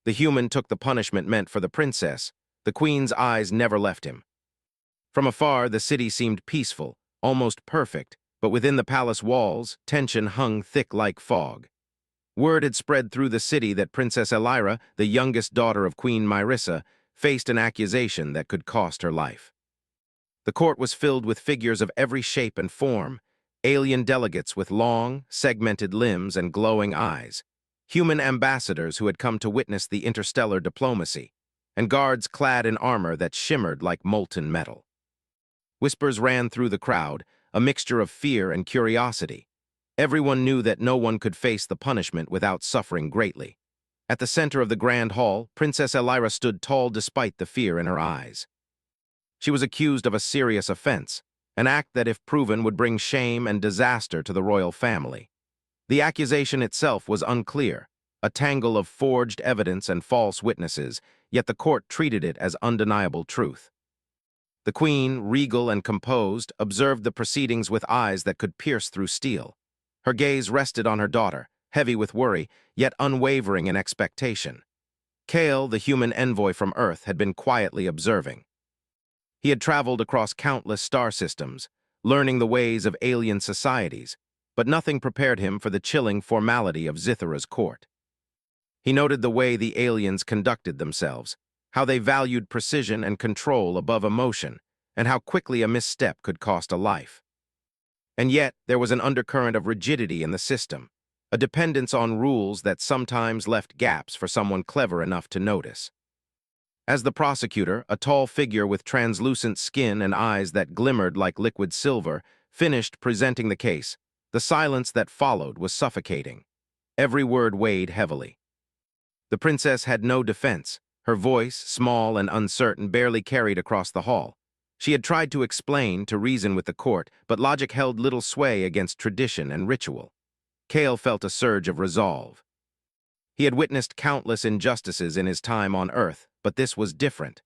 The human took the punishment meant for the princess. The queen's eyes never left him. From afar, the city seemed peaceful, almost perfect, but within the palace walls, tension hung thick like fog. Word had spread through the city that Princess Elira, the youngest daughter of Queen Myrissa, faced an accusation that could cost her life. The court was filled with figures of every shape and form, alien delegates with long, segmented limbs and glowing eyes, human ambassadors who had come to witness the interstellar diplomacy, and guards clad in armor that shimmered like molten metal. Whispers ran through the crowd, a mixture of fear and curiosity. Everyone knew that no one could face the punishment without suffering greatly. At the center of the grand hall, Princess Elira stood tall despite the fear in her eyes. She was accused of a serious offense, an act that, if proven, would bring shame and disaster to the royal family. The accusation itself was unclear, a tangle of forged evidence and false witnesses, yet the court treated it as undeniable truth. The queen, regal and composed, observed the proceedings with eyes that could pierce through steel. Her gaze rested on her daughter, heavy with worry, yet unwavering in expectation. Kale, the human envoy from Earth, had been quietly observing. He had traveled across countless star systems, learning the ways of alien societies, but nothing prepared him for the chilling formality of Zithara's court. He noted the way the aliens conducted themselves, how they valued precision and control above emotion, and how quickly a misstep could cost a life. And yet, there was an undercurrent of rigidity in the system, a dependence on rules that sometimes left gaps for someone clever enough to notice. As the prosecutor, a tall figure with translucent skin and eyes that glimmered like liquid silver, finished presenting the case, the silence that followed was suffocating. Every word weighed heavily. The princess had no defense. Her voice, small and uncertain, barely carried across the hall. She had tried to explain, to reason with the court, but logic held little sway against tradition and ritual. Kale felt a surge of resolve. He had witnessed countless injustices in his time on Earth, but this was different.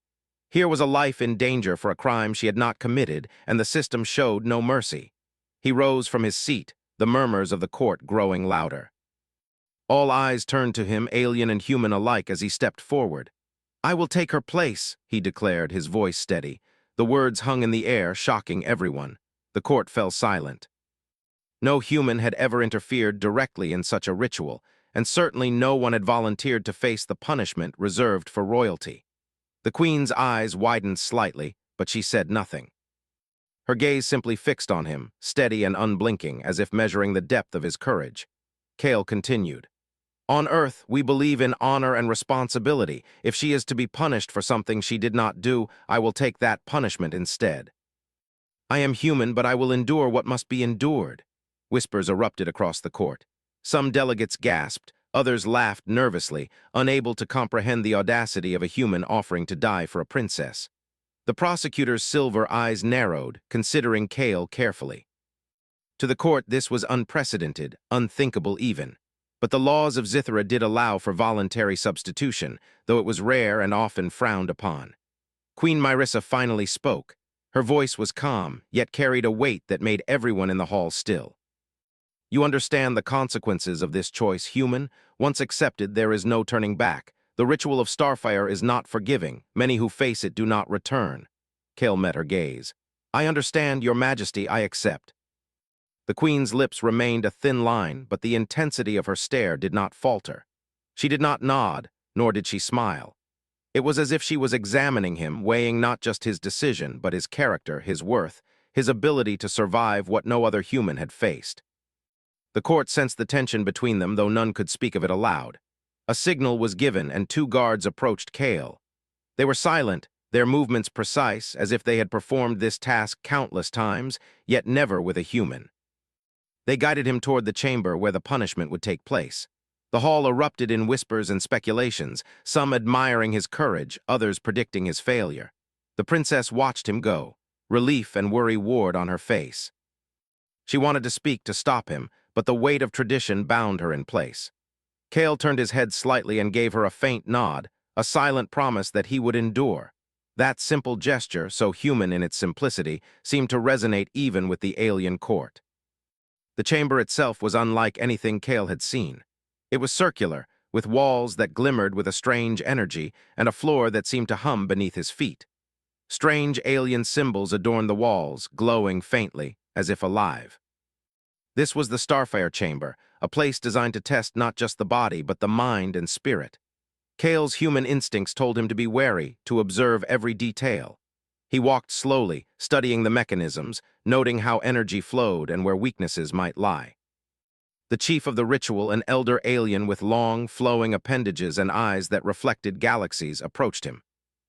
Here was a life in danger for a crime she had not committed, and the system showed no mercy. He rose from his seat, the murmurs of the court growing louder. All eyes turned to him, alien and human alike, as he stepped forward. "I will take her place," he declared, his voice steady. The words hung in the air, shocking everyone. The court fell silent. No human had ever interfered directly in such a ritual, and certainly no one had volunteered to face the punishment reserved for royalty. The queen's eyes widened slightly, but she said nothing. Her gaze simply fixed on him, steady and unblinking, as if measuring the depth of his courage. Kale continued. "On Earth, we believe in honor and responsibility. If she is to be punished for something she did not do, I will take that punishment instead. I am human, but I will endure what must be endured." Whispers erupted across the court. Some delegates gasped, others laughed nervously, unable to comprehend the audacity of a human offering to die for a princess. The prosecutor's silver eyes narrowed, considering Kale carefully. To the court, this was unprecedented, unthinkable even. But the laws of Zithara did allow for voluntary substitution, though it was rare and often frowned upon. Queen Myrissa finally spoke. Her voice was calm, yet carried a weight that made everyone in the hall still. "You understand the consequences of this choice, human? Once accepted, there is no turning back. The ritual of Starfire is not forgiving. Many who face it do not return." Kale met her gaze. "I understand, Your Majesty, I accept." The queen's lips remained a thin line, but the intensity of her stare did not falter. She did not nod, nor did she smile. It was as if she was examining him, weighing not just his decision, but his character, his worth, his ability to survive what no other human had faced. The court sensed the tension between them, though none could speak of it aloud. A signal was given, and two guards approached Kale. They were silent, their movements precise, as if they had performed this task countless times, yet never with a human. They guided him toward the chamber where the punishment would take place. The hall erupted in whispers and speculations, some admiring his courage, others predicting his failure. The princess watched him go, relief and worry warred on her face. She wanted to speak to stop him, but the weight of tradition bound her in place. Kale turned his head slightly and gave her a faint nod, a silent promise that he would endure. That simple gesture, so human in its simplicity, seemed to resonate even with the alien court. The chamber itself was unlike anything Kale had seen. It was circular, with walls that glimmered with a strange energy and a floor that seemed to hum beneath his feet. Strange alien symbols adorned the walls, glowing faintly, as if alive. This was the Starfire Chamber, a place designed to test not just the body, but the mind and spirit. Kale's human instincts told him to be wary, to observe every detail. He walked slowly, studying the mechanisms, noting how energy flowed and where weaknesses might lie. The chief of the ritual, an elder alien with long, flowing appendages and eyes that reflected galaxies, approached him.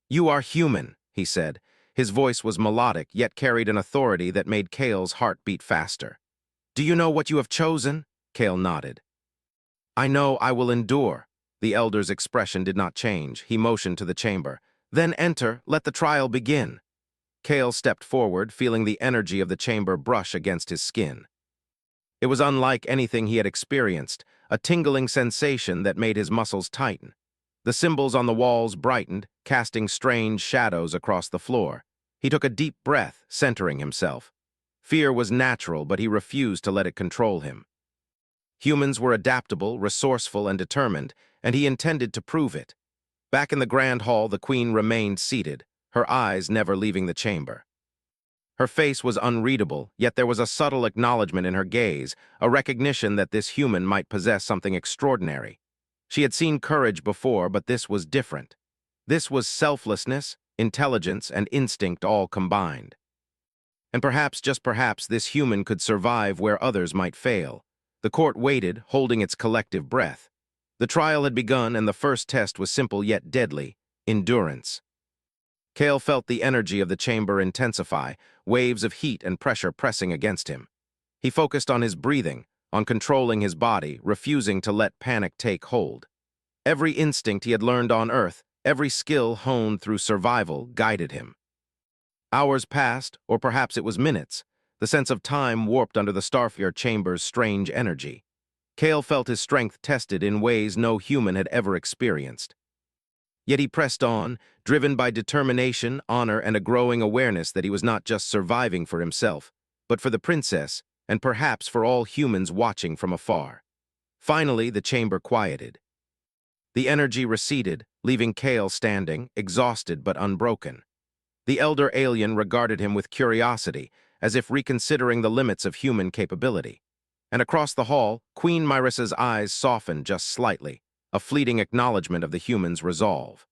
"You are human," he said. His voice was melodic, yet carried an authority that made Kale's heart beat faster. "Do you know what you have chosen?" Kale nodded. "I know I will endure." The elder's expression did not change. He motioned to the chamber. "Then enter, let the trial begin." Kale stepped forward, feeling the energy of the chamber brush against his skin. It was unlike anything he had experienced, a tingling sensation that made his muscles tighten. The symbols on the walls brightened, casting strange shadows across the floor. He took a deep breath, centering himself. Fear was natural, but he refused to let it control him. Humans were adaptable, resourceful, and determined, and he intended to prove it. Back in the grand hall, the queen remained seated, her eyes never leaving the chamber. Her face was unreadable, yet there was a subtle acknowledgement in her gaze, a recognition that this human might possess something extraordinary. She had seen courage before, but this was different. This was selflessness, intelligence, and instinct all combined. And perhaps, just perhaps, this human could survive where others might fail. The court waited, holding its collective breath. The trial had begun, and the first test was simple yet deadly: endurance. Kale felt the energy of the chamber intensify, waves of heat and pressure pressing against him. He focused on his breathing, on controlling his body, refusing to let panic take hold. Every instinct he had learned on Earth, every skill honed through survival, guided him. Hours passed, or perhaps it was minutes. The sense of time warped under the Starfire Chamber's strange energy. Kale felt his strength tested in ways no human had ever experienced. Yet he pressed on, driven by determination, honor, and a growing awareness that he was not just surviving for himself, but for the princess, and perhaps for all humans watching from afar. Finally, the chamber quieted. The energy receded, leaving Kale standing, exhausted but unbroken. The elder alien regarded him with curiosity, as if reconsidering the limits of human capability. And across the hall, Queen Myrissa's eyes softened just slightly, a fleeting acknowledgement of the human's resolve.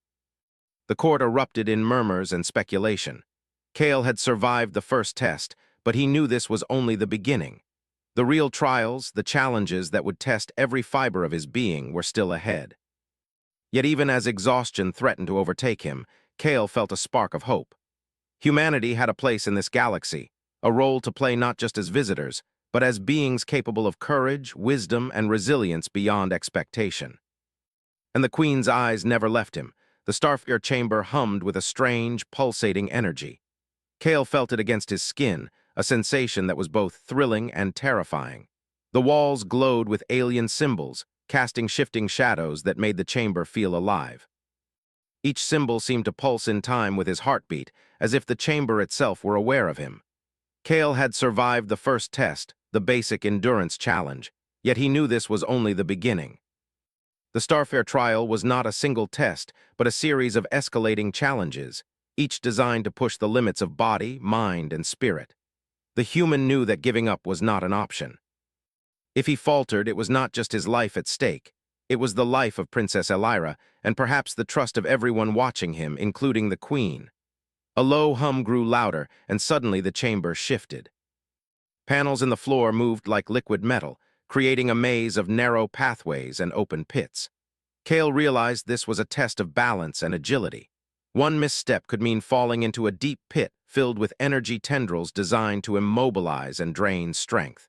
The court erupted in murmurs and speculation. Kale had survived the first test, but he knew this was only the beginning. The real trials, the challenges that would test every fiber of his being, were still ahead. Yet even as exhaustion threatened to overtake him, Kale felt a spark of hope. Humanity had a place in this galaxy, a role to play not just as visitors, but as beings capable of courage, wisdom, and resilience beyond expectation. And the Queen's eyes never left him. The Starfire Chamber hummed with a strange, pulsating energy. Kale felt it against his skin, a sensation that was both thrilling and terrifying. The walls glowed with alien symbols, casting shifting shadows that made the chamber feel alive. Each symbol seemed to pulse in time with his heartbeat, as if the chamber itself were aware of him. Kale had survived the first test, the basic endurance challenge, yet he knew this was only the beginning. The Starfire trial was not a single test, but a series of escalating challenges, each designed to push the limits of body, mind, and spirit. The human knew that giving up was not an option. If he faltered, it was not just his life at stake. It was the life of Princess Elira, and perhaps the trust of everyone watching him, including the Queen. A low hum grew louder, and suddenly the chamber shifted. Panels in the floor moved like liquid metal, creating a maze of narrow pathways and open pits. Kale realized this was a test of balance and agility. One misstep could mean falling into a deep pit filled with energy tendrils designed to immobilize and drain strength.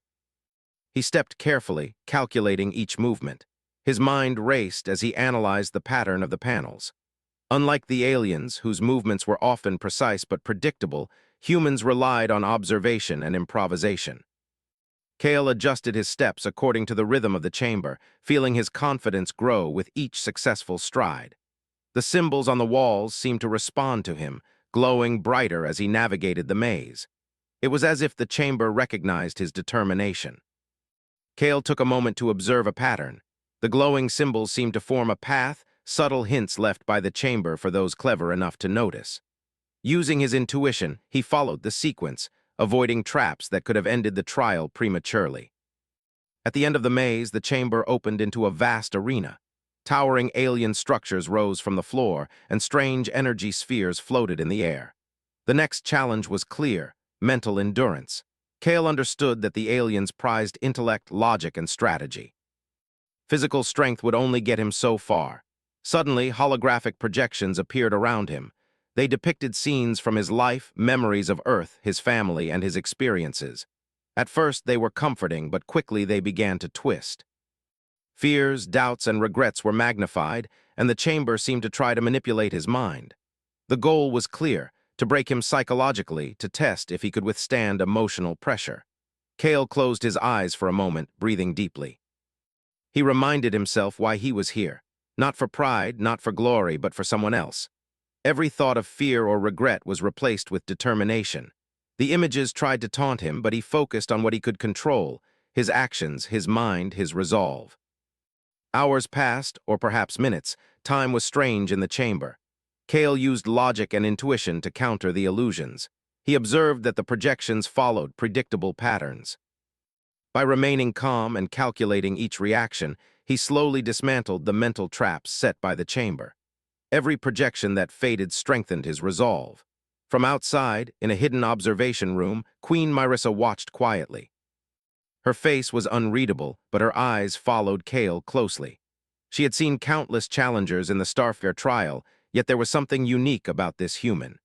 He stepped carefully, calculating each movement. His mind raced as he analyzed the pattern of the panels. Unlike the aliens, whose movements were often precise but predictable, humans relied on observation and improvisation. Kale adjusted his steps according to the rhythm of the chamber, feeling his confidence grow with each successful stride. The symbols on the walls seemed to respond to him, glowing brighter as he navigated the maze. It was as if the chamber recognized his determination. Kale took a moment to observe a pattern. The glowing symbols seemed to form a path, subtle hints left by the chamber for those clever enough to notice. Using his intuition, he followed the sequence, avoiding traps that could have ended the trial prematurely. At the end of the maze, the chamber opened into a vast arena. Towering alien structures rose from the floor, and strange energy spheres floated in the air. The next challenge was clear: mental endurance. Kale understood that the aliens prized intellect, logic, and strategy. Physical strength would only get him so far. Suddenly, holographic projections appeared around him. They depicted scenes from his life, memories of Earth, his family, and his experiences. At first, they were comforting, but quickly they began to twist. Fears, doubts, and regrets were magnified, and the chamber seemed to try to manipulate his mind. The goal was clear: to break him psychologically, to test if he could withstand emotional pressure. Kale closed his eyes for a moment, breathing deeply. He reminded himself why he was here. Not for pride, not for glory, but for someone else. Every thought of fear or regret was replaced with determination. The images tried to taunt him, but he focused on what he could control: his actions, his mind, his resolve. Hours passed, or perhaps minutes. Time was strange in the chamber. Kale used logic and intuition to counter the illusions. He observed that the projections followed predictable patterns. By remaining calm and calculating each reaction, he slowly dismantled the mental traps set by the chamber. Every projection that faded strengthened his resolve. From outside, in a hidden observation room, Queen Myrissa watched quietly. Her face was unreadable, but her eyes followed Kale closely. She had seen countless challengers in the Starfair trial, yet there was something unique about this human.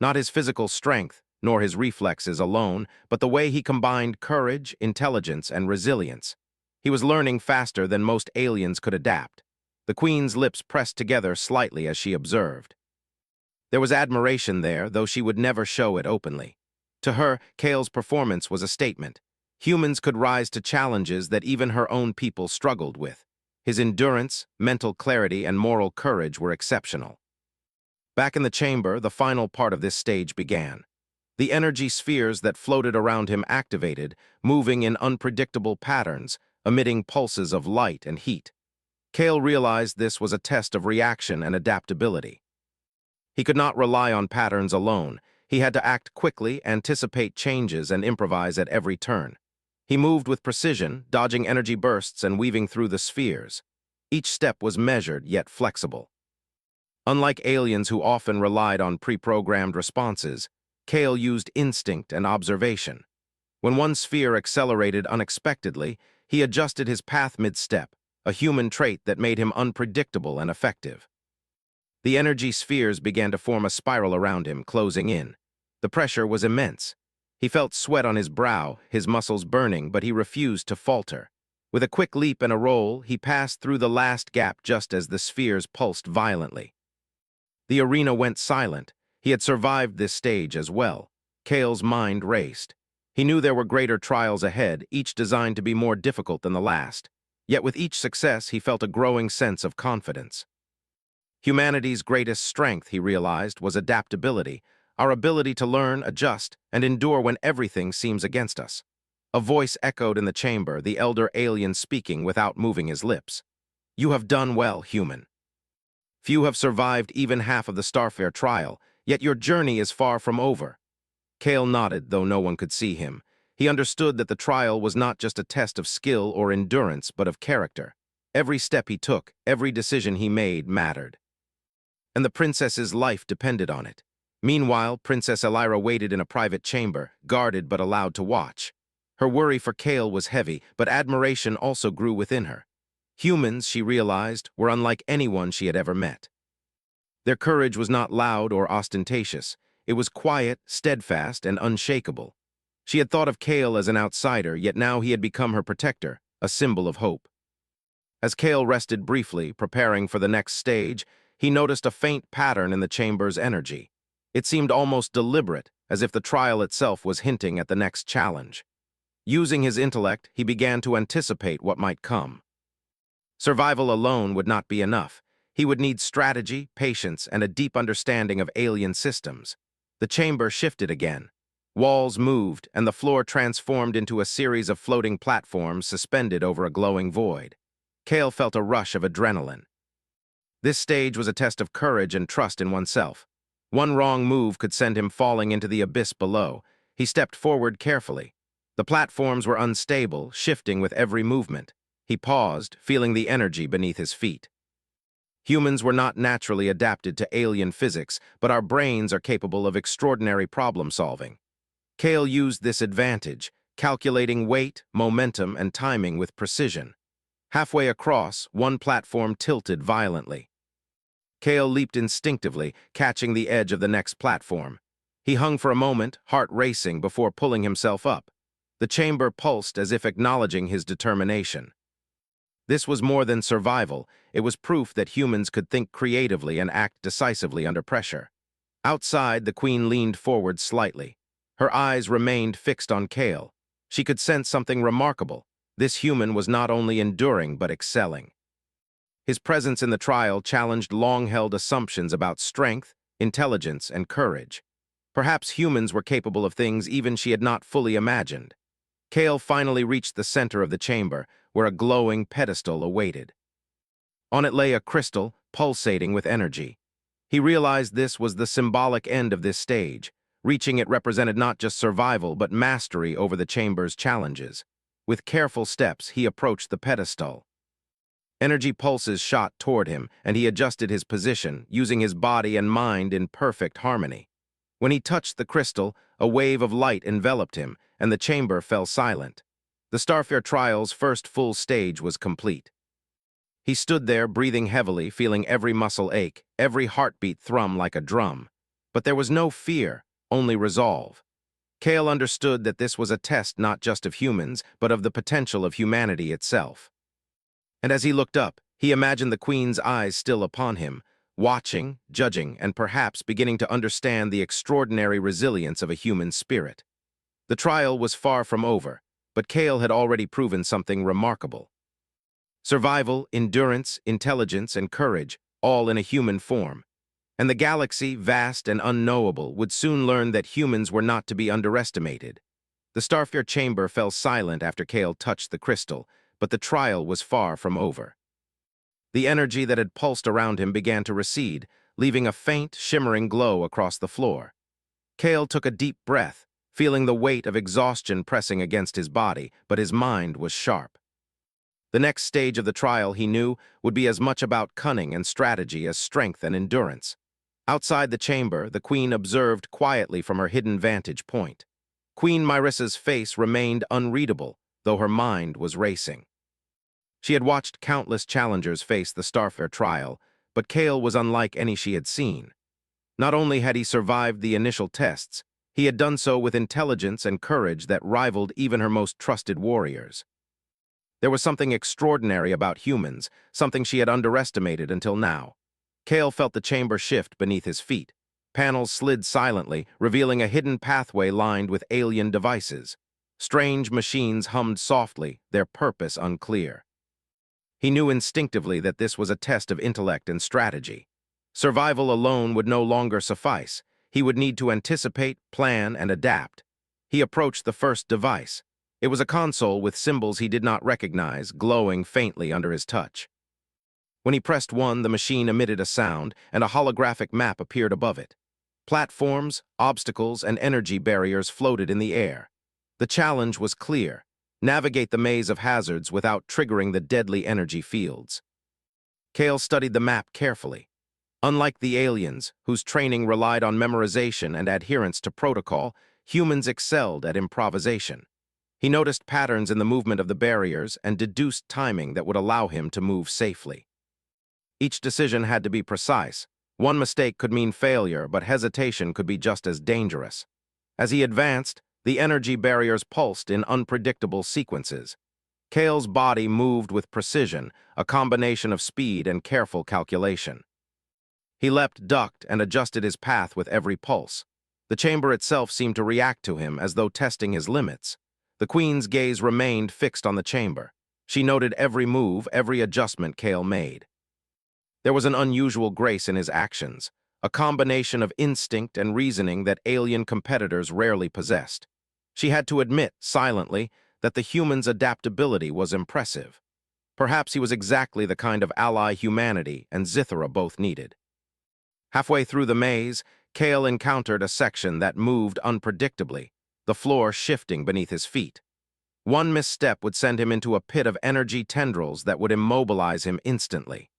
Not his physical strength, nor his reflexes alone, but the way he combined courage, intelligence, and resilience. He was learning faster than most aliens could adapt. The Queen's lips pressed together slightly as she observed. There was admiration there, though she would never show it openly. To her, Kale's performance was a statement. Humans could rise to challenges that even her own people struggled with. His endurance, mental clarity, and moral courage were exceptional. Back in the chamber, the final part of this stage began. The energy spheres that floated around him activated, moving in unpredictable patterns, emitting pulses of light and heat. Kale realized this was a test of reaction and adaptability. He could not rely on patterns alone. He had to act quickly, anticipate changes, and improvise at every turn. He moved with precision, dodging energy bursts and weaving through the spheres. Each step was measured yet flexible. Unlike aliens who often relied on pre-programmed responses, Kale used instinct and observation. When one sphere accelerated unexpectedly, he adjusted his path mid-step, a human trait that made him unpredictable and effective. The energy spheres began to form a spiral around him, closing in. The pressure was immense. He felt sweat on his brow, his muscles burning, but he refused to falter. With a quick leap and a roll, he passed through the last gap just as the spheres pulsed violently. The arena went silent. He had survived this stage as well. Kale's mind raced. He knew there were greater trials ahead, each designed to be more difficult than the last. Yet with each success, he felt a growing sense of confidence. Humanity's greatest strength, he realized, was adaptability, our ability to learn, adjust, and endure when everything seems against us. A voice echoed in the chamber, the elder alien speaking without moving his lips. "You have done well, human. Few have survived even half of the Starfair trial, yet your journey is far from over." Kale nodded, though no one could see him. He understood that the trial was not just a test of skill or endurance, but of character. Every step he took, every decision he made mattered. And the princess's life depended on it. Meanwhile, Princess Elira waited in a private chamber, guarded but allowed to watch. Her worry for Kale was heavy, but admiration also grew within her. Humans, she realized, were unlike anyone she had ever met. Their courage was not loud or ostentatious. It was quiet, steadfast, and unshakable. She had thought of Kale as an outsider, yet now he had become her protector, a symbol of hope. As Kale rested briefly, preparing for the next stage, he noticed a faint pattern in the chamber's energy. It seemed almost deliberate, as if the trial itself was hinting at the next challenge. Using his intellect, he began to anticipate what might come. Survival alone would not be enough. He would need strategy, patience, and a deep understanding of alien systems. The chamber shifted again. Walls moved, and the floor transformed into a series of floating platforms suspended over a glowing void. Kale felt a rush of adrenaline. This stage was a test of courage and trust in oneself. One wrong move could send him falling into the abyss below. He stepped forward carefully. The platforms were unstable, shifting with every movement. He paused, feeling the energy beneath his feet. Humans were not naturally adapted to alien physics, but our brains are capable of extraordinary problem-solving. Kale used this advantage, calculating weight, momentum, and timing with precision. Halfway across, one platform tilted violently. Kale leaped instinctively, catching the edge of the next platform. He hung for a moment, heart racing, before pulling himself up. The chamber pulsed as if acknowledging his determination. This was more than survival. It was proof that humans could think creatively and act decisively under pressure. Outside, the queen leaned forward slightly. Her eyes remained fixed on Kale. She could sense something remarkable. This human was not only enduring but excelling. His presence in the trial challenged long-held assumptions about strength, intelligence, and courage. Perhaps humans were capable of things even she had not fully imagined. Kale finally reached the center of the chamber, where a glowing pedestal awaited. On it lay a crystal, pulsating with energy. He realized this was the symbolic end of this stage. Reaching it represented not just survival, but mastery over the chamber's challenges. With careful steps, he approached the pedestal. Energy pulses shot toward him, and he adjusted his position, using his body and mind in perfect harmony. When he touched the crystal, a wave of light enveloped him, and the chamber fell silent. The Starfair trial's first full stage was complete. He stood there, breathing heavily, feeling every muscle ache, every heartbeat thrum like a drum. But there was no fear, only resolve. Kale understood that this was a test not just of humans, but of the potential of humanity itself. And as he looked up, he imagined the queen's eyes still upon him, watching, judging, and perhaps beginning to understand the extraordinary resilience of a human spirit. The trial was far from over, but Kale had already proven something remarkable. Survival, endurance, intelligence, and courage, all in a human form. And the galaxy, vast and unknowable, would soon learn that humans were not to be underestimated. The Starfair chamber fell silent after Kale touched the crystal, but the trial was far from over. The energy that had pulsed around him began to recede, leaving a faint, shimmering glow across the floor. Kale took a deep breath, feeling the weight of exhaustion pressing against his body, but his mind was sharp. The next stage of the trial, he knew, would be as much about cunning and strategy as strength and endurance. Outside the chamber, the queen observed quietly from her hidden vantage point. Queen Myrissa's face remained unreadable, though her mind was racing. She had watched countless challengers face the Starfair trial, but Kale was unlike any she had seen. Not only had he survived the initial tests, he had done so with intelligence and courage that rivaled even her most trusted warriors. There was something extraordinary about humans, something she had underestimated until now. Kale felt the chamber shift beneath his feet. Panels slid silently, revealing a hidden pathway lined with alien devices. Strange machines hummed softly, their purpose unclear. He knew instinctively that this was a test of intellect and strategy. Survival alone would no longer suffice. He would need to anticipate, plan, and adapt. He approached the first device. It was a console with symbols he did not recognize, glowing faintly under his touch. When he pressed one, the machine emitted a sound, and a holographic map appeared above it. Platforms, obstacles, and energy barriers floated in the air. The challenge was clear: navigate the maze of hazards without triggering the deadly energy fields. Kale studied the map carefully. Unlike the aliens, whose training relied on memorization and adherence to protocol, humans excelled at improvisation. He noticed patterns in the movement of the barriers and deduced timing that would allow him to move safely. Each decision had to be precise. One mistake could mean failure, but hesitation could be just as dangerous. As he advanced, the energy barriers pulsed in unpredictable sequences. Kale's body moved with precision, a combination of speed and careful calculation. He leapt, ducked, and adjusted his path with every pulse. The chamber itself seemed to react to him as though testing his limits. The queen's gaze remained fixed on the chamber. She noted every move, every adjustment Kale made. There was an unusual grace in his actions, a combination of instinct and reasoning that alien competitors rarely possessed. She had to admit, silently, that the human's adaptability was impressive. Perhaps he was exactly the kind of ally humanity and Zithara both needed. Halfway through the maze, Kale encountered a section that moved unpredictably, the floor shifting beneath his feet. One misstep would send him into a pit of energy tendrils that would immobilize him instantly.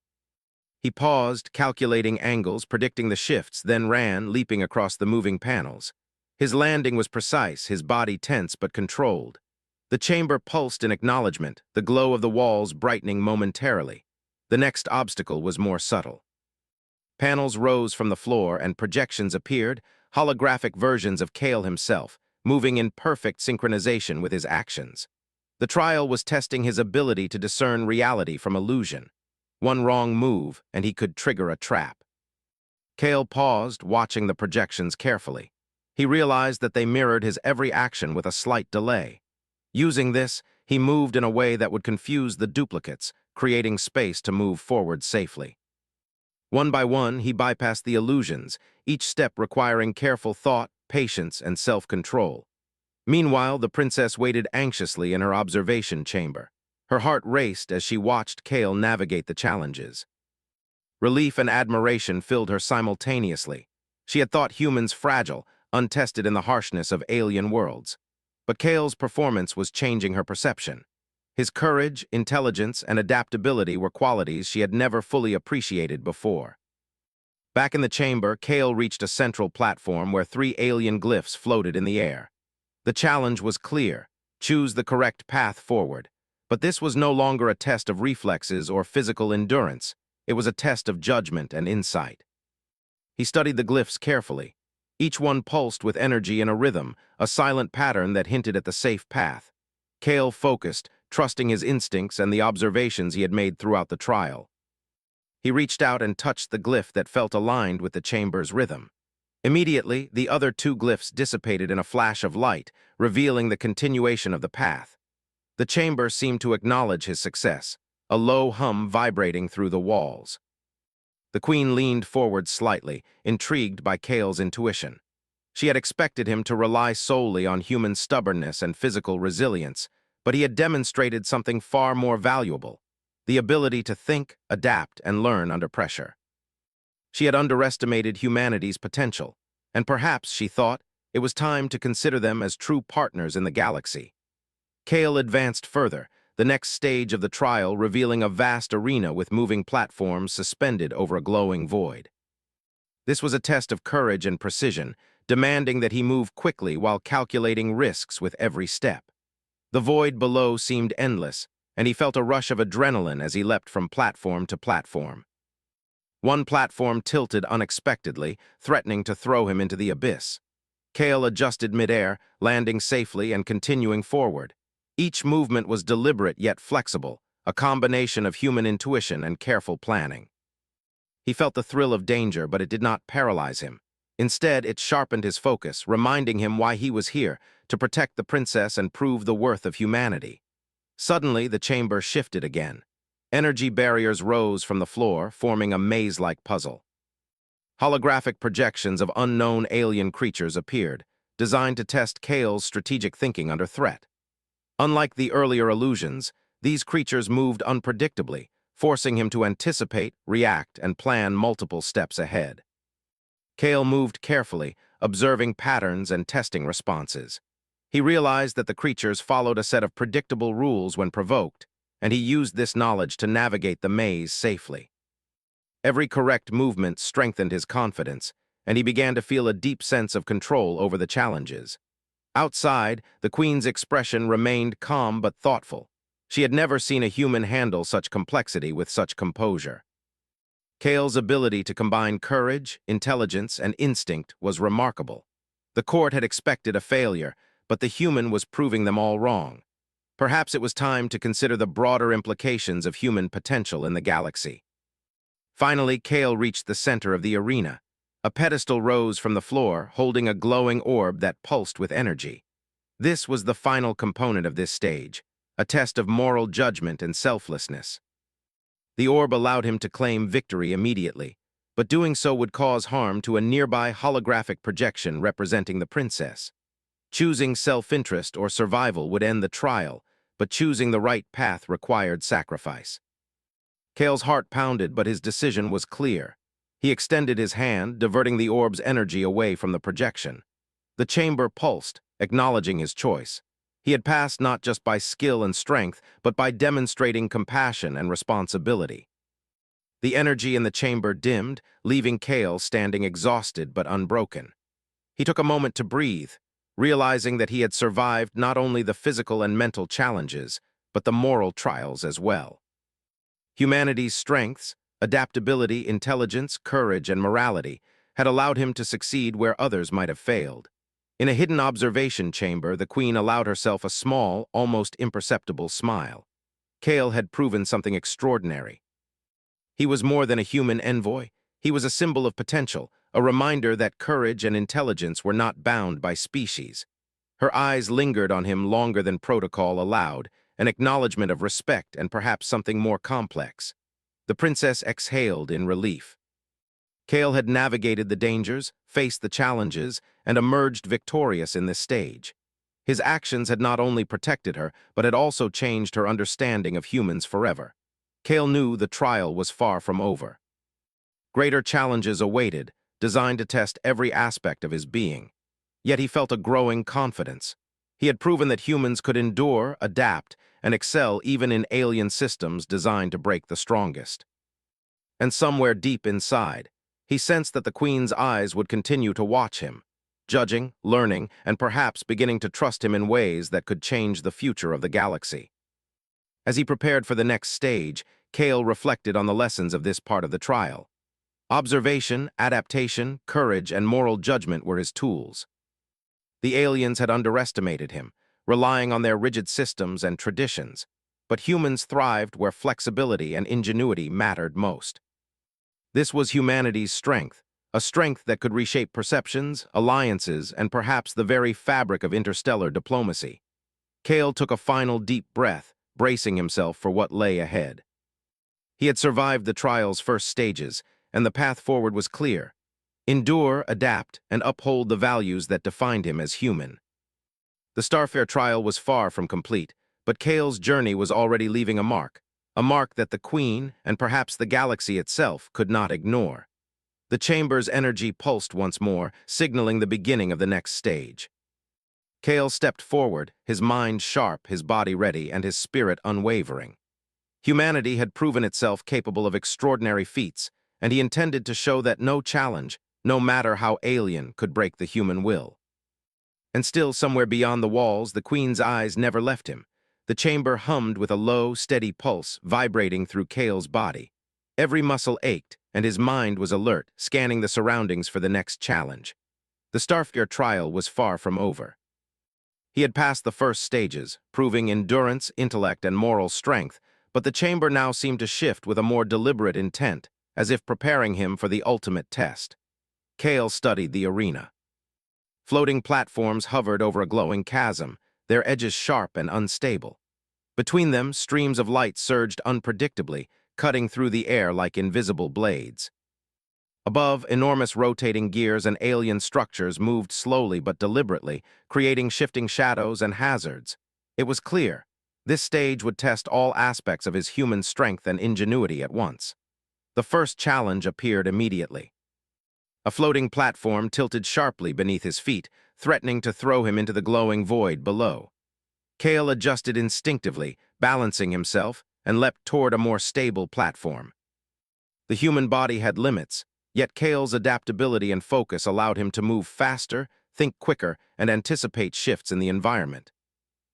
He paused, calculating angles, predicting the shifts, then ran, leaping across the moving panels. His landing was precise, his body tense but controlled. The chamber pulsed in acknowledgement, the glow of the walls brightening momentarily. The next obstacle was more subtle. Panels rose from the floor and projections appeared, holographic versions of Kale himself, moving in perfect synchronization with his actions. The trial was testing his ability to discern reality from illusion. One wrong move, and he could trigger a trap. Kale paused, watching the projections carefully. He realized that they mirrored his every action with a slight delay. Using this, he moved in a way that would confuse the duplicates, creating space to move forward safely. One by one, he bypassed the illusions, each step requiring careful thought, patience, and self-control. Meanwhile, the princess waited anxiously in her observation chamber. Her heart raced as she watched Kale navigate the challenges. Relief and admiration filled her simultaneously. She had thought humans fragile, untested in the harshness of alien worlds. But Kale's performance was changing her perception. His courage, intelligence, and adaptability were qualities she had never fully appreciated before. Back in the chamber, Kale reached a central platform where 3 alien glyphs floated in the air. The challenge was clear: choose the correct path forward. But this was no longer a test of reflexes or physical endurance. It was a test of judgment and insight. He studied the glyphs carefully. Each one pulsed with energy and a rhythm, a silent pattern that hinted at the safe path. Kale focused, trusting his instincts and the observations he had made throughout the trial. He reached out and touched the glyph that felt aligned with the chamber's rhythm. Immediately, the other 2 glyphs dissipated in a flash of light, revealing the continuation of the path. The chamber seemed to acknowledge his success, a low hum vibrating through the walls. The queen leaned forward slightly, intrigued by Kale's intuition. She had expected him to rely solely on human stubbornness and physical resilience, but he had demonstrated something far more valuable: the ability to think, adapt, and learn under pressure. She had underestimated humanity's potential, and perhaps, she thought, it was time to consider them as true partners in the galaxy. Kale advanced further, the next stage of the trial revealing a vast arena with moving platforms suspended over a glowing void. This was a test of courage and precision, demanding that he move quickly while calculating risks with every step. The void below seemed endless, and he felt a rush of adrenaline as he leapt from platform to platform. One platform tilted unexpectedly, threatening to throw him into the abyss. Kale adjusted midair, landing safely and continuing forward. Each movement was deliberate yet flexible, a combination of human intuition and careful planning. He felt the thrill of danger, but it did not paralyze him. Instead, it sharpened his focus, reminding him why he was here: to protect the princess and prove the worth of humanity. Suddenly, the chamber shifted again. Energy barriers rose from the floor, forming a maze-like puzzle. Holographic projections of unknown alien creatures appeared, designed to test Kale's strategic thinking under threat. Unlike the earlier illusions, these creatures moved unpredictably, forcing him to anticipate, react, and plan multiple steps ahead. Kale moved carefully, observing patterns and testing responses. He realized that the creatures followed a set of predictable rules when provoked, and he used this knowledge to navigate the maze safely. Every correct movement strengthened his confidence, and he began to feel a deep sense of control over the challenges. Outside, the queen's expression remained calm but thoughtful. She had never seen a human handle such complexity with such composure. Kale's ability to combine courage, intelligence, and instinct was remarkable. The court had expected a failure, but the human was proving them all wrong. Perhaps it was time to consider the broader implications of human potential in the galaxy. Finally, Kale reached the center of the arena. A pedestal rose from the floor, holding a glowing orb that pulsed with energy. This was the final component of this stage, a test of moral judgment and selflessness. The orb allowed him to claim victory immediately, but doing so would cause harm to a nearby holographic projection representing the princess. Choosing self-interest or survival would end the trial, but choosing the right path required sacrifice. Kale's heart pounded, but his decision was clear. He extended his hand, diverting the orb's energy away from the projection. The chamber pulsed, acknowledging his choice. He had passed not just by skill and strength, but by demonstrating compassion and responsibility. The energy in the chamber dimmed, leaving Kale standing exhausted but unbroken. He took a moment to breathe, realizing that he had survived not only the physical and mental challenges, but the moral trials as well. Humanity's strengths, adaptability, intelligence, courage, and morality had allowed him to succeed where others might have failed. In a hidden observation chamber, the Queen allowed herself a small, almost imperceptible smile. Kale had proven something extraordinary. He was more than a human envoy. He was a symbol of potential, a reminder that courage and intelligence were not bound by species. Her eyes lingered on him longer than protocol allowed, an acknowledgement of respect and perhaps something more complex. The princess exhaled in relief. Kale had navigated the dangers, faced the challenges, and emerged victorious in this stage. His actions had not only protected her, but had also changed her understanding of humans forever. Kale knew the trial was far from over. Greater challenges awaited, designed to test every aspect of his being. Yet he felt a growing confidence. He had proven that humans could endure, adapt, and excel even in alien systems designed to break the strongest. And somewhere deep inside, he sensed that the Queen's eyes would continue to watch him, judging, learning, and perhaps beginning to trust him in ways that could change the future of the galaxy. As he prepared for the next stage, Kale reflected on the lessons of this part of the trial. Observation, adaptation, courage, and moral judgment were his tools. The aliens had underestimated him, relying on their rigid systems and traditions, but humans thrived where flexibility and ingenuity mattered most. This was humanity's strength, a strength that could reshape perceptions, alliances, and perhaps the very fabric of interstellar diplomacy. Kale took a final deep breath, bracing himself for what lay ahead. He had survived the trial's first stages, and the path forward was clear. Endure, adapt, and uphold the values that defined him as human. The Starfare trial was far from complete, but Kale's journey was already leaving a mark that the Queen, and perhaps the galaxy itself, could not ignore. The chamber's energy pulsed once more, signaling the beginning of the next stage. Kale stepped forward, his mind sharp, his body ready, and his spirit unwavering. Humanity had proven itself capable of extraordinary feats, and he intended to show that no challenge, no matter how alien, could break the human will. And still, somewhere beyond the walls, the Queen's eyes never left him. The chamber hummed with a low, steady pulse vibrating through Kale's body. Every muscle ached, and his mind was alert, scanning the surroundings for the next challenge. The Starfare trial was far from over. He had passed the first stages, proving endurance, intellect, and moral strength, but the chamber now seemed to shift with a more deliberate intent, as if preparing him for the ultimate test. Kale studied the arena. Floating platforms hovered over a glowing chasm, their edges sharp and unstable. Between them, streams of light surged unpredictably, cutting through the air like invisible blades. Above, enormous rotating gears and alien structures moved slowly but deliberately, creating shifting shadows and hazards. It was clear. This stage would test all aspects of his human strength and ingenuity at once. The first challenge appeared immediately. A floating platform tilted sharply beneath his feet, threatening to throw him into the glowing void below. Kale adjusted instinctively, balancing himself, and leapt toward a more stable platform. The human body had limits, yet Kale's adaptability and focus allowed him to move faster, think quicker, and anticipate shifts in the environment.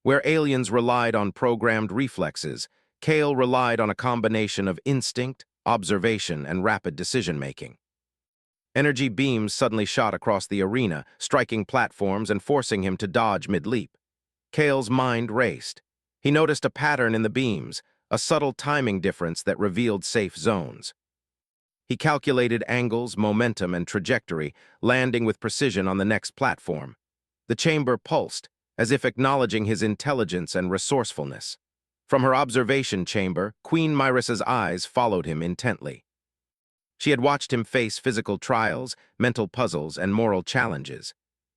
Where aliens relied on programmed reflexes, Kale relied on a combination of instinct, observation, and rapid decision-making. Energy beams suddenly shot across the arena, striking platforms and forcing him to dodge mid-leap. Kale's mind raced. He noticed a pattern in the beams, a subtle timing difference that revealed safe zones. He calculated angles, momentum, and trajectory, landing with precision on the next platform. The chamber pulsed, as if acknowledging his intelligence and resourcefulness. From her observation chamber, Queen Myrissa's eyes followed him intently. She had watched him face physical trials, mental puzzles, and moral challenges.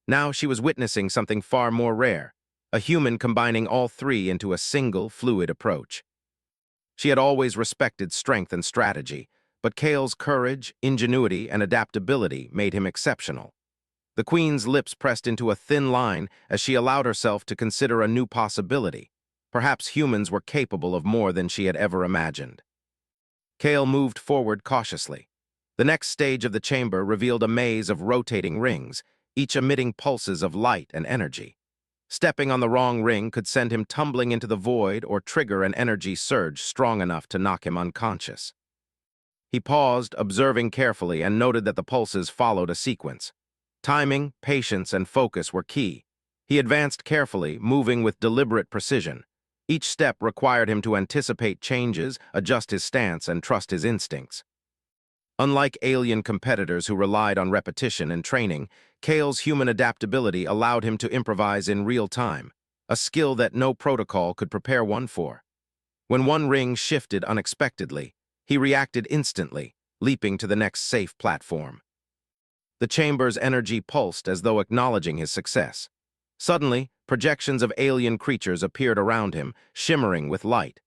Now she was witnessing something far more rare, a human combining all three into a single, fluid approach. She had always respected strength and strategy, but Kale's courage, ingenuity, and adaptability made him exceptional. The Queen's lips pressed into a thin line as she allowed herself to consider a new possibility. Perhaps humans were capable of more than she had ever imagined. Kale moved forward cautiously. The next stage of the chamber revealed a maze of rotating rings, each emitting pulses of light and energy. Stepping on the wrong ring could send him tumbling into the void or trigger an energy surge strong enough to knock him unconscious. He paused, observing carefully, and noted that the pulses followed a sequence. Timing, patience, and focus were key. He advanced carefully, moving with deliberate precision. Each step required him to anticipate changes, adjust his stance, and trust his instincts. Unlike alien competitors who relied on repetition and training, Kale's human adaptability allowed him to improvise in real time, a skill that no protocol could prepare one for. When one ring shifted unexpectedly, he reacted instantly, leaping to the next safe platform. The chamber's energy pulsed as though acknowledging his success. Suddenly, projections of alien creatures appeared around him, shimmering with light.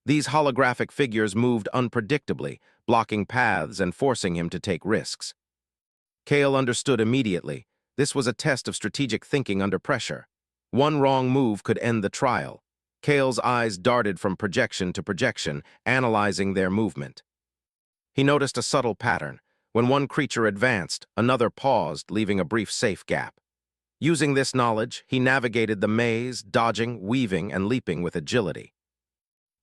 These holographic figures moved unpredictably, blocking paths and forcing him to take risks. Kale understood immediately. This was a test of strategic thinking under pressure. One wrong move could end the trial. Kale's eyes darted from projection to projection, analyzing their movement. He noticed a subtle pattern. When one creature advanced, another paused, leaving a brief safe gap. Using this knowledge, he navigated the maze, dodging, weaving, and leaping with agility.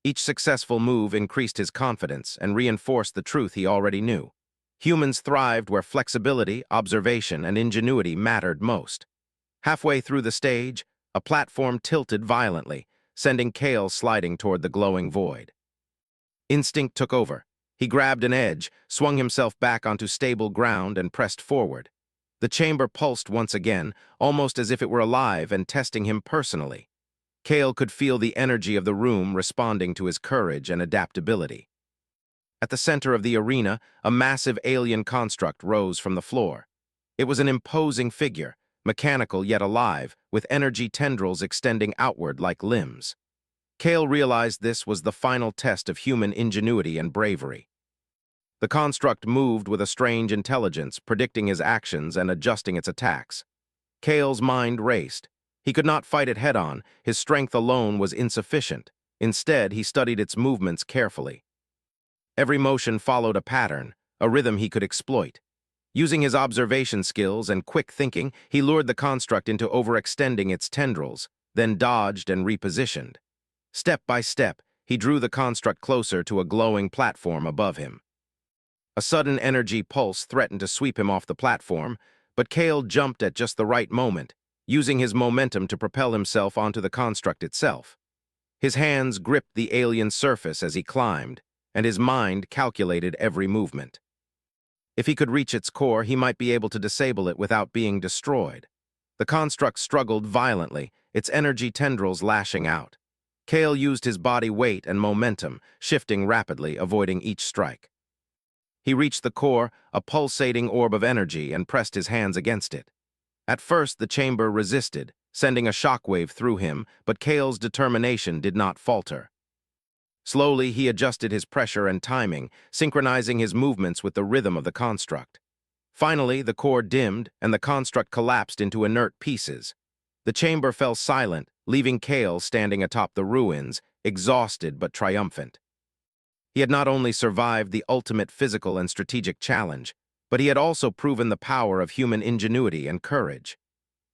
Each successful move increased his confidence and reinforced the truth he already knew. Humans thrived where flexibility, observation, and ingenuity mattered most. Halfway through the stage, a platform tilted violently, sending Kale sliding toward the glowing void. Instinct took over. He grabbed an edge, swung himself back onto stable ground, and pressed forward. The chamber pulsed once again, almost as if it were alive and testing him personally. Kale could feel the energy of the room responding to his courage and adaptability. At the center of the arena, a massive alien construct rose from the floor. It was an imposing figure, mechanical yet alive, with energy tendrils extending outward like limbs. Kale realized this was the final test of human ingenuity and bravery. The construct moved with a strange intelligence, predicting his actions and adjusting its attacks. Kale's mind raced. He could not fight it head-on. His strength alone was insufficient. Instead, he studied its movements carefully. Every motion followed a pattern, a rhythm he could exploit. Using his observation skills and quick thinking, he lured the construct into overextending its tendrils, then dodged and repositioned. Step by step, he drew the construct closer to a glowing platform above him. A sudden energy pulse threatened to sweep him off the platform, but Kale jumped at just the right moment, using his momentum to propel himself onto the construct itself. His hands gripped the alien surface as he climbed, and his mind calculated every movement. If he could reach its core, he might be able to disable it without being destroyed. The construct struggled violently, its energy tendrils lashing out. Kale used his body weight and momentum, shifting rapidly, avoiding each strike. He reached the core, a pulsating orb of energy, and pressed his hands against it. At first, the chamber resisted, sending a shockwave through him, but Kale's determination did not falter. Slowly, he adjusted his pressure and timing, synchronizing his movements with the rhythm of the construct. Finally, the core dimmed, and the construct collapsed into inert pieces. The chamber fell silent, leaving Kale standing atop the ruins, exhausted but triumphant. He had not only survived the ultimate physical and strategic challenge, but he had also proven the power of human ingenuity and courage.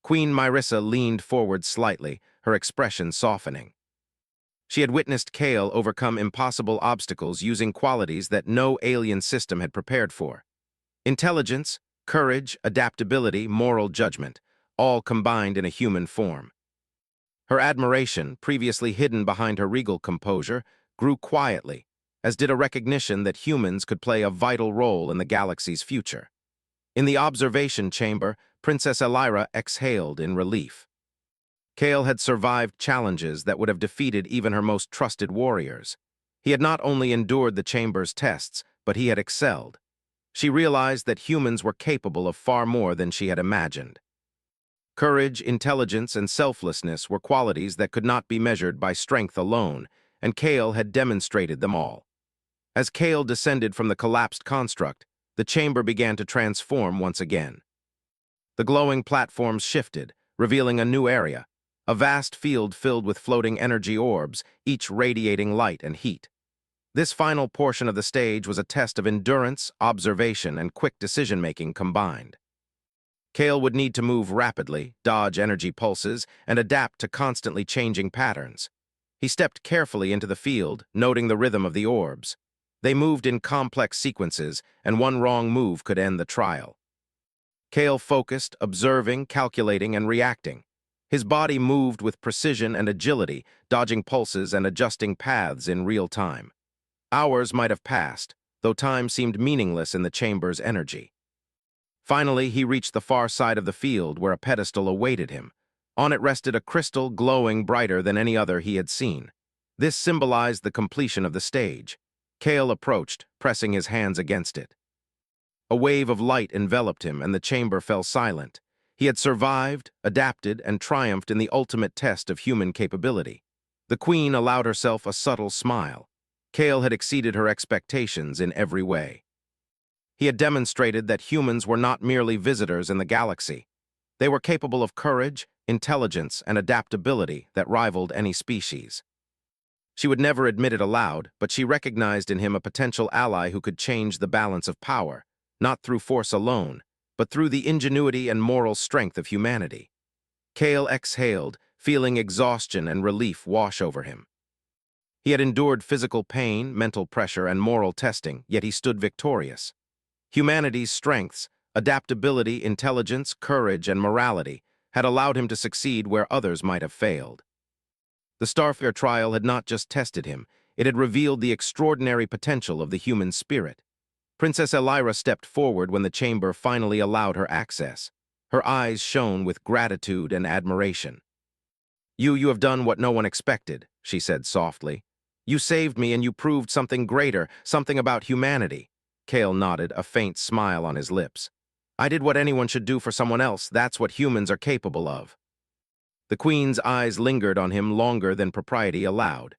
Queen Myrissa leaned forward slightly, her expression softening. She had witnessed Kale overcome impossible obstacles using qualities that no alien system had prepared for. Intelligence, courage, adaptability, moral judgment, all combined in a human form. Her admiration, previously hidden behind her regal composure, grew quietly, as did a recognition that humans could play a vital role in the galaxy's future. In the observation chamber, Princess Elira exhaled in relief. Kale had survived challenges that would have defeated even her most trusted warriors. He had not only endured the chamber's tests, but he had excelled. She realized that humans were capable of far more than she had imagined. Courage, intelligence, and selflessness were qualities that could not be measured by strength alone, and Kale had demonstrated them all. As Kale descended from the collapsed construct, the chamber began to transform once again. The glowing platforms shifted, revealing a new area, a vast field filled with floating energy orbs, each radiating light and heat. This final portion of the stage was a test of endurance, observation, and quick decision-making combined. Kale would need to move rapidly, dodge energy pulses, and adapt to constantly changing patterns. He stepped carefully into the field, noting the rhythm of the orbs. They moved in complex sequences, and one wrong move could end the trial. Kale focused, observing, calculating, and reacting. His body moved with precision and agility, dodging pulses and adjusting paths in real time. Hours might have passed, though time seemed meaningless in the chamber's energy. Finally, he reached the far side of the field where a pedestal awaited him. On it rested a crystal glowing brighter than any other he had seen. This symbolized the completion of the stage. Kale approached, pressing his hands against it. A wave of light enveloped him, and the chamber fell silent. He had survived, adapted, and triumphed in the ultimate test of human capability. The Queen allowed herself a subtle smile. Kale had exceeded her expectations in every way. He had demonstrated that humans were not merely visitors in the galaxy. They were capable of courage, intelligence, and adaptability that rivaled any species. She would never admit it aloud, but she recognized in him a potential ally who could change the balance of power, not through force alone, but through the ingenuity and moral strength of humanity. Kale exhaled, feeling exhaustion and relief wash over him. He had endured physical pain, mental pressure, and moral testing, yet he stood victorious. Humanity's strengths, adaptability, intelligence, courage, and morality had allowed him to succeed where others might have failed. The Starfare trial had not just tested him, it had revealed the extraordinary potential of the human spirit. Princess Elira stepped forward when the chamber finally allowed her access. Her eyes shone with gratitude and admiration. You have done what no one expected," she said softly. "You saved me and you proved something greater, something about humanity." Kale nodded, a faint smile on his lips. "I did what anyone should do for someone else. That's what humans are capable of." The Queen's eyes lingered on him longer than propriety allowed.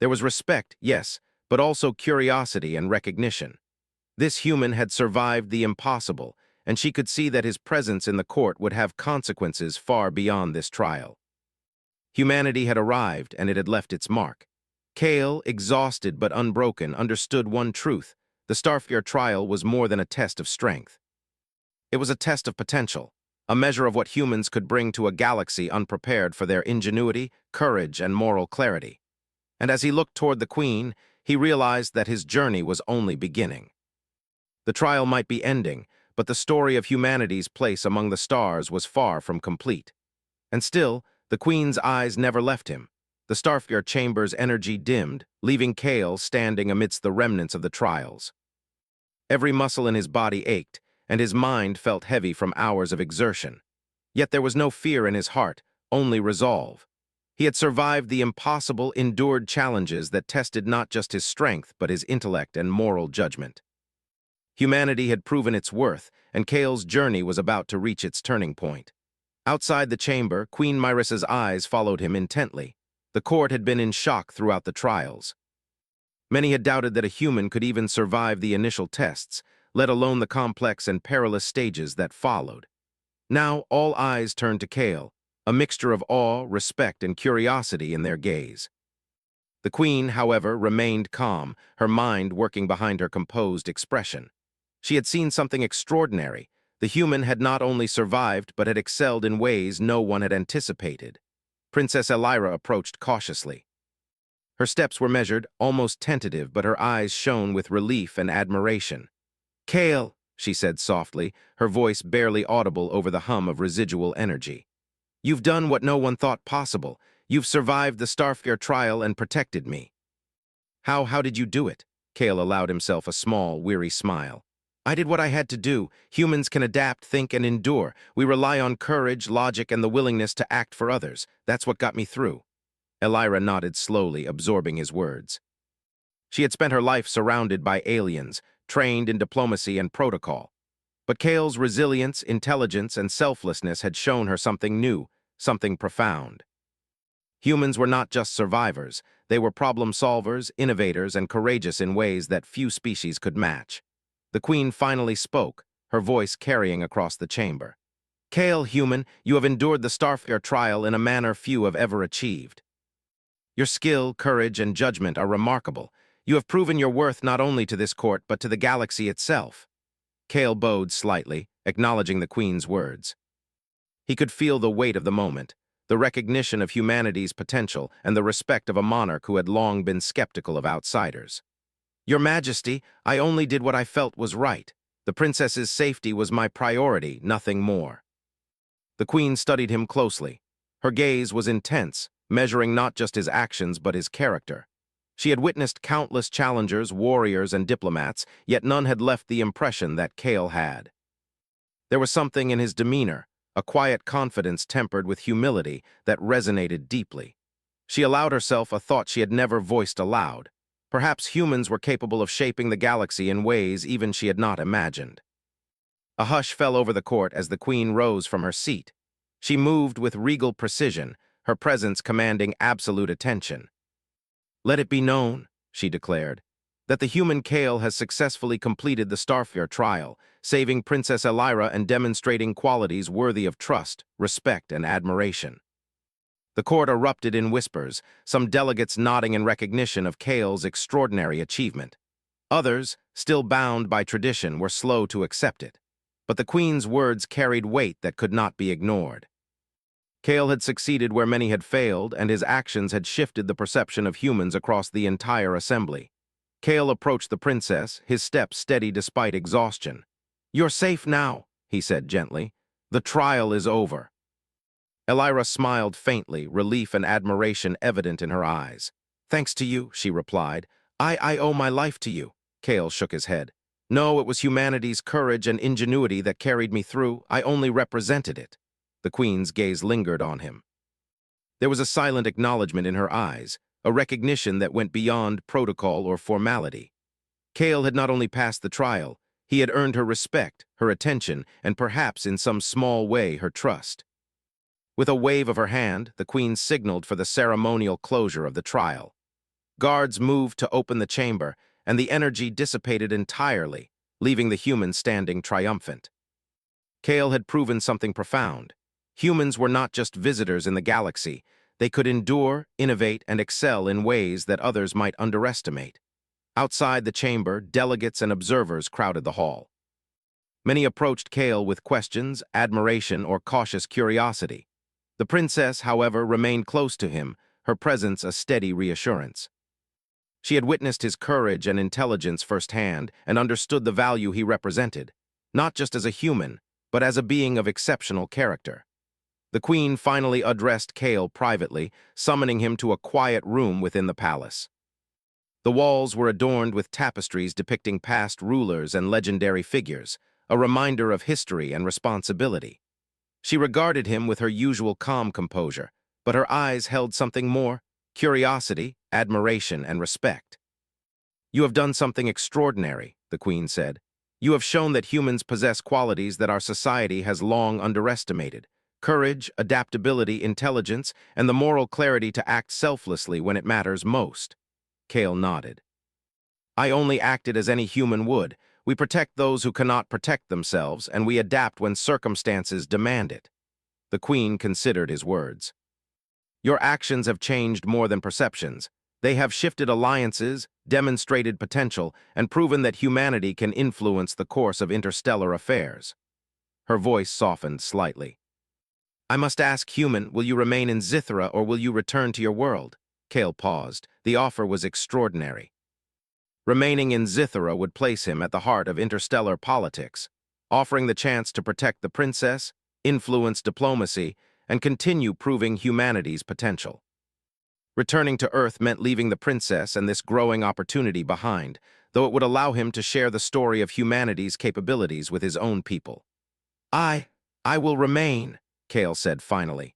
There was respect, yes, but also curiosity and recognition. This human had survived the impossible, and she could see that his presence in the court would have consequences far beyond this trial. Humanity had arrived, and it had left its mark. Kale, exhausted but unbroken, understood one truth. The Starfare trial was more than a test of strength. It was a test of potential, a measure of what humans could bring to a galaxy unprepared for their ingenuity, courage, and moral clarity. And as he looked toward the Queen, he realized that his journey was only beginning. The trial might be ending, but the story of humanity's place among the stars was far from complete. And still, the Queen's eyes never left him. The Starfare chamber's energy dimmed, leaving Kale standing amidst the remnants of the trials. Every muscle in his body ached, and his mind felt heavy from hours of exertion. Yet there was no fear in his heart, only resolve. He had survived the impossible, endured challenges that tested not just his strength, but his intellect and moral judgment. Humanity had proven its worth, and Kale's journey was about to reach its turning point. Outside the chamber, Queen Myrissa's eyes followed him intently. The court had been in shock throughout the trials. Many had doubted that a human could even survive the initial tests, let alone the complex and perilous stages that followed. Now all eyes turned to Kale, a mixture of awe, respect, and curiosity in their gaze. The Queen, however, remained calm, her mind working behind her composed expression. She had seen something extraordinary. The human had not only survived, but had excelled in ways no one had anticipated. Princess Elira approached cautiously. Her steps were measured, almost tentative, but her eyes shone with relief and admiration. "Kale," she said softly, her voice barely audible over the hum of residual energy. "You've done what no one thought possible. You've survived the Starfare trial and protected me." How did you do it?" Kale allowed himself a small, weary smile. "I did what I had to do. Humans can adapt, think, and endure. We rely on courage, logic, and the willingness to act for others. That's what got me through." Elira nodded slowly, absorbing his words. She had spent her life surrounded by aliens, trained in diplomacy and protocol. But Kale's resilience, intelligence, and selflessness had shown her something new, something profound. Humans were not just survivors, they were problem solvers, innovators, and courageous in ways that few species could match. The Queen finally spoke, her voice carrying across the chamber. Kale, human, you have endured the Starfire trial in a manner few have ever achieved. Your skill, courage, and judgment are remarkable. You have proven your worth not only to this court but to the galaxy itself. Kale bowed slightly, acknowledging the Queen's words. He could feel the weight of the moment, the recognition of humanity's potential, and the respect of a monarch who had long been skeptical of outsiders. Your Majesty, I only did what I felt was right. The princess's safety was my priority, nothing more. The Queen studied him closely. Her gaze was intense, measuring not just his actions but his character. She had witnessed countless challengers, warriors, and diplomats, yet none had left the impression that Kale had. There was something in his demeanor, a quiet confidence tempered with humility that resonated deeply. She allowed herself a thought she had never voiced aloud. Perhaps humans were capable of shaping the galaxy in ways even she had not imagined. A hush fell over the court as the Queen rose from her seat. She moved with regal precision, her presence commanding absolute attention. Let it be known, she declared, that the human Kale has successfully completed the Starfire trial, saving Princess Elira and demonstrating qualities worthy of trust, respect, and admiration. The court erupted in whispers, some delegates nodding in recognition of Kale's extraordinary achievement. Others, still bound by tradition, were slow to accept it. But the Queen's words carried weight that could not be ignored. Kale had succeeded where many had failed, and his actions had shifted the perception of humans across the entire assembly. Kale approached the princess, his steps steady despite exhaustion. You're safe now, he said gently. The trial is over. Elira smiled faintly, relief and admiration evident in her eyes. Thanks to you, she replied. I owe my life to you. Kale shook his head. No, it was humanity's courage and ingenuity that carried me through. I only represented it. The Queen's gaze lingered on him. There was a silent acknowledgement in her eyes, a recognition that went beyond protocol or formality. Kale had not only passed the trial, he had earned her respect, her attention, and perhaps in some small way her trust. With a wave of her hand, the Queen signaled for the ceremonial closure of the trial. Guards moved to open the chamber, and the energy dissipated entirely, leaving the humans standing triumphant. Kale had proven something profound. Humans were not just visitors in the galaxy. They could endure, innovate, and excel in ways that others might underestimate. Outside the chamber, delegates and observers crowded the hall. Many approached Kale with questions, admiration, or cautious curiosity. The princess, however, remained close to him, her presence a steady reassurance. She had witnessed his courage and intelligence firsthand and understood the value he represented, not just as a human, but as a being of exceptional character. The Queen finally addressed Kale privately, summoning him to a quiet room within the palace. The walls were adorned with tapestries depicting past rulers and legendary figures, a reminder of history and responsibility. She regarded him with her usual calm composure, but her eyes held something more: curiosity, admiration, and respect. You have done something extraordinary, the Queen said. You have shown that humans possess qualities that our society has long underestimated: courage, adaptability, intelligence, and the moral clarity to act selflessly when it matters most. Kale nodded. I only acted as any human would. We protect those who cannot protect themselves, and we adapt when circumstances demand it. The Queen considered his words. Your actions have changed more than perceptions. They have shifted alliances, demonstrated potential, and proven that humanity can influence the course of interstellar affairs. Her voice softened slightly. I must ask, human, will you remain in Zithra or will you return to your world? Kale paused. The offer was extraordinary. Remaining in Zithra would place him at the heart of interstellar politics, offering the chance to protect the princess, influence diplomacy, and continue proving humanity's potential. Returning to Earth meant leaving the princess and this growing opportunity behind, though it would allow him to share the story of humanity's capabilities with his own people. I will remain, Kale said finally.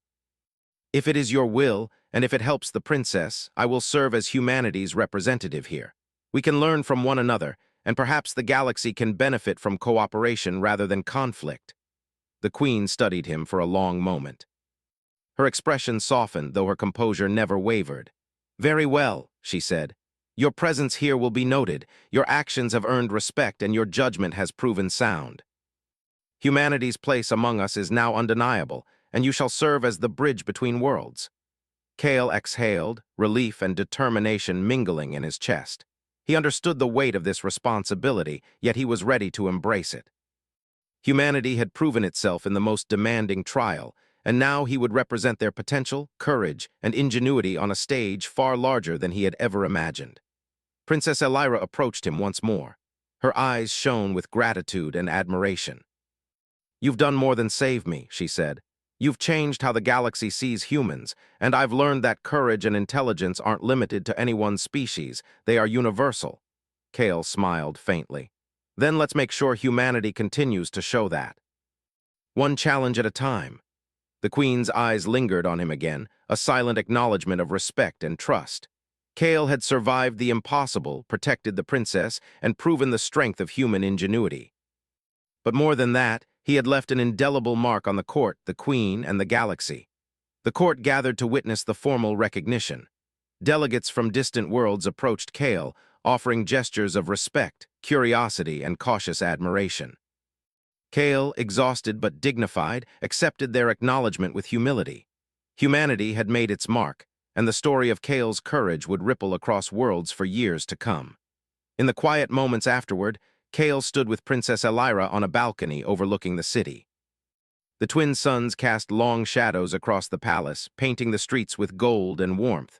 If it is your will, and if it helps the princess, I will serve as humanity's representative here. We can learn from one another, and perhaps the galaxy can benefit from cooperation rather than conflict. The Queen studied him for a long moment. Her expression softened, though her composure never wavered. "Very well," she said. "Your presence here will be noted. Your actions have earned respect, and your judgment has proven sound. Humanity's place among us is now undeniable, and you shall serve as the bridge between worlds." Kale exhaled, relief and determination mingling in his chest. He understood the weight of this responsibility, yet he was ready to embrace it. Humanity had proven itself in the most demanding trial, and now he would represent their potential, courage, and ingenuity on a stage far larger than he had ever imagined. Princess Elira approached him once more. Her eyes shone with gratitude and admiration. "You've done more than save me," she said. "You've changed how the galaxy sees humans, and I've learned that courage and intelligence aren't limited to any one species. They are universal." Kale smiled faintly. "Then let's make sure humanity continues to show that. One challenge at a time." The Queen's eyes lingered on him again, a silent acknowledgement of respect and trust. Kale had survived the impossible, protected the princess, and proven the strength of human ingenuity. But more than that, he had left an indelible mark on the court, the Queen, and the galaxy. The court gathered to witness the formal recognition. Delegates from distant worlds approached Kale, offering gestures of respect, curiosity, and cautious admiration. Kale, exhausted but dignified, accepted their acknowledgement with humility. Humanity had made its mark, and the story of Kale's courage would ripple across worlds for years to come. In the quiet moments afterward, Kale stood with Princess Elira on a balcony overlooking the city. The twin suns cast long shadows across the palace, painting the streets with gold and warmth.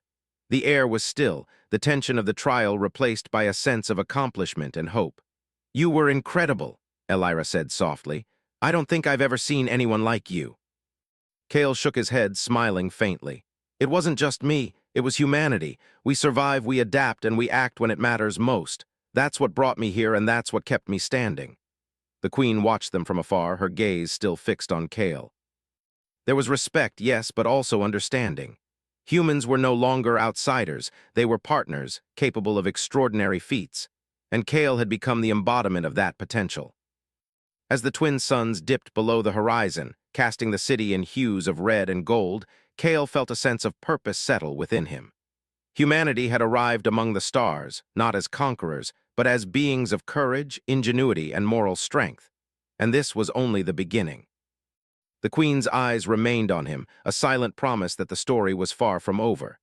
The air was still, the tension of the trial replaced by a sense of accomplishment and hope. "You were incredible," Elira said softly. "I don't think I've ever seen anyone like you." Kale shook his head, smiling faintly. "It wasn't just me, it was humanity. We survive, we adapt, and we act when it matters most. That's what brought me here, and that's what kept me standing." The Queen watched them from afar, her gaze still fixed on Kale. There was respect, yes, but also understanding. Humans were no longer outsiders, they were partners, capable of extraordinary feats, and Kale had become the embodiment of that potential. As the twin suns dipped below the horizon, casting the city in hues of red and gold, Kale felt a sense of purpose settle within him. Humanity had arrived among the stars, not as conquerors, but as beings of courage, ingenuity, and moral strength. And this was only the beginning. The Queen's eyes remained on him, a silent promise that the story was far from over.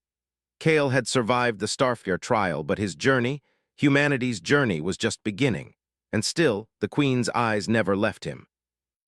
Kale had survived the Starfire trial, but his journey, humanity's journey, was just beginning. And still, the Queen's eyes never left him.